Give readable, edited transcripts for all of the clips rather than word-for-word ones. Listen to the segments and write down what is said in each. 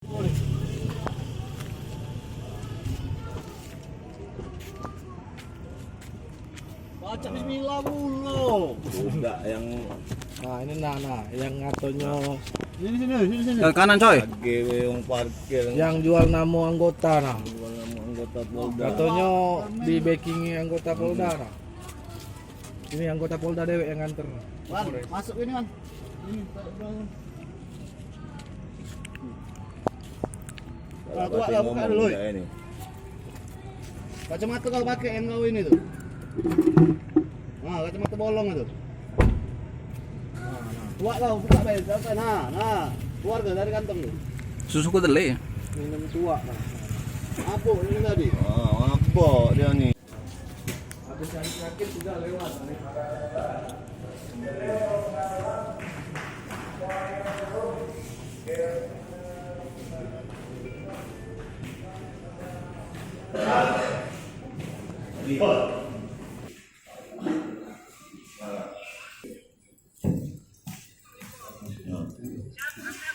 Baca bismillah dulu. Enggak yang Ini yang ngatonyo Sini. Ke kanan coy. GW yang parkir yang jual nama anggota jual nama anggota Polda. Ngatonyo di backingi anggota Polda Ini anggota Polda dewek yang nganter. Wan, masuk ini, Wan. Ini tua lah, buka dulu. Ini. Kacamata kau pakai yang kau ini tuh. Nah, kacamata bolong itu. Tua lah, buka baik. Nah. Keluar dari kantong tuh. Susu kedelai. Minum tua. Apa ini tadi? Apa dia nih? Habis sakit sudah lewat.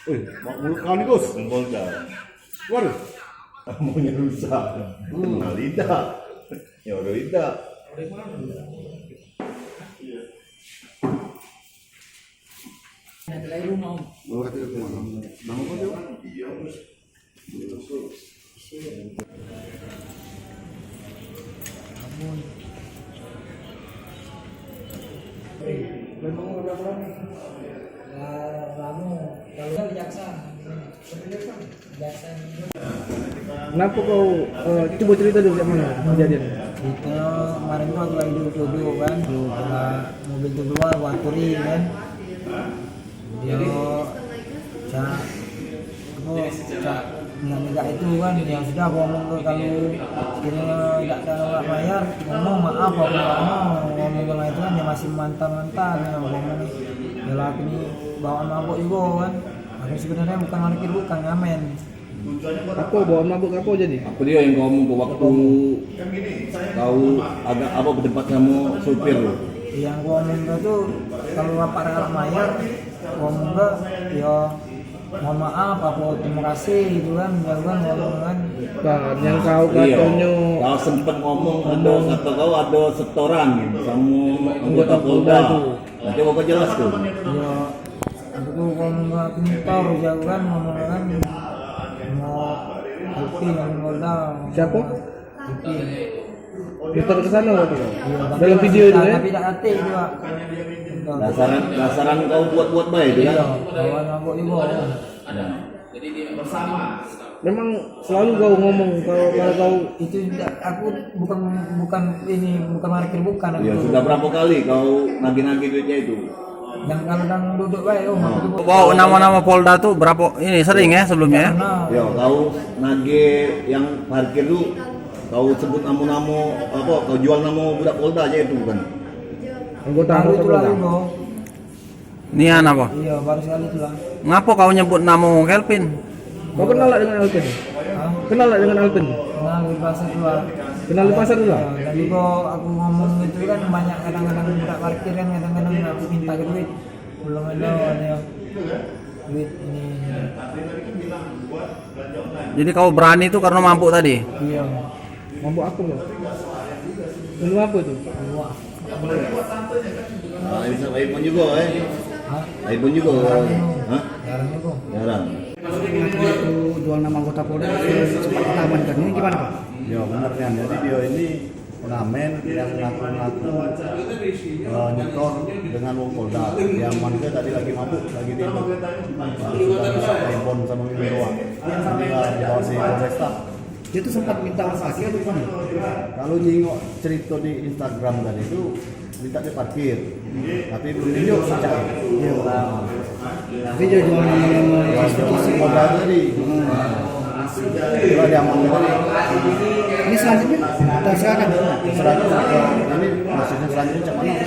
Wih, mulut kau nih, Gus. Polda. Waduh. Maunya rusak. Kenal lidah. Ya udah lidah. Kenapa kau coba cerita dulu yang mana kejadian? Itu kemarin tuh aku lagi duduk kan, ada mobil tuh keluar buat touring kan. Dia cak nggak itu kan, ya sudah aku ngomong tuh kalau kira nggak ada nolak bayar, ngomong maaf aku nggak mau ngomong kalau itu kan dia masih mantan ya ngomong nih, ya lah aku ini bawaan mabuk juga kan. Aku sebenarnya bukan parkir bukan ngamen. Apa bawa mabuk apa jadi? Apa dia yang ngomong ke waktu kau agak apa berdebat sama supir lo? Yang gua ngomong tuh kalau bapak rela bayar ngomong ke ya mohon maaf apa terima kasih gitu kan ya kan ngomong kan Yang kau ngatonyo Kau sempat ngomong ada kata kau ada setoran sama anggota Polda tuh. Nanti kau jelas tuh. ya aku tuh ngomong ke pintar jauh kan ngomong kan mau Alpin yang modal Siapa? Alpin Muter ke sana waktu itu. Iya, Dalam video itu ya? tapi tak hati juga Dasaran kau buat baik itu iya kan? bawa nabok juga Memang selalu kau ngomong kalau kau itu aku bukan ini bukan parkir bukan aku Ya tuh. sudah berapa kali kau nagih-nagih duitnya itu? yang kalau duduk baik aku tuh Wow, nama-nama Polda tuh berapa ini sering ya sebelumnya ya? Nah, Ya kau nagih yang parkir lu kau sebut nama-nama apa kau jual nama budak Polda aja itu kan? anggota baru itu Polda. lagi bro. Nian apa? Iya baru sekali itu lah. Ngapa kau nyebut nama Kelvin? Kau kenal lah dengan Alvin? Hah? Kenal lah dengan Alvin? Kenal di pasar dulu lah. Kenal di pasar dulu lah? Ya, jadi kok aku ngomong itu kan banyak kadang-kadang budak parkir kan kadang-kadang aku minta duit. Belum ada duit ini. Jadi kau berani tuh karena mampu tadi? Iya. Mabuk apa kau? Minum apa tuh? Wah. Nah, ini sama iPhone juga Hah? iPhone juga. Hah? Jarang itu. Jarang. Itu jual nama anggota Polda sempat mengamankan. Ini gimana Pak? Ya benar kan, jadi dia ini pengamen yang ngaku-ngaku nyetor dengan uang Polda. Yang mana tadi lagi mabuk, lagi di sudah bisa telepon sama Mimi doang. Ini lah dibawa si Polresta. Dia tuh sempat minta uang parkir atau gimana? Kalau nyingok cerita di Instagram tadi itu minta dia parkir, tapi belum tunjuk sejak. Iya. Tapi dia jual nama Si Polda tadi. Itulah dia amankan tadi. Ini selanjutnya kita serahkan. Selanjutnya ini maksudnya selanjutnya cak mana?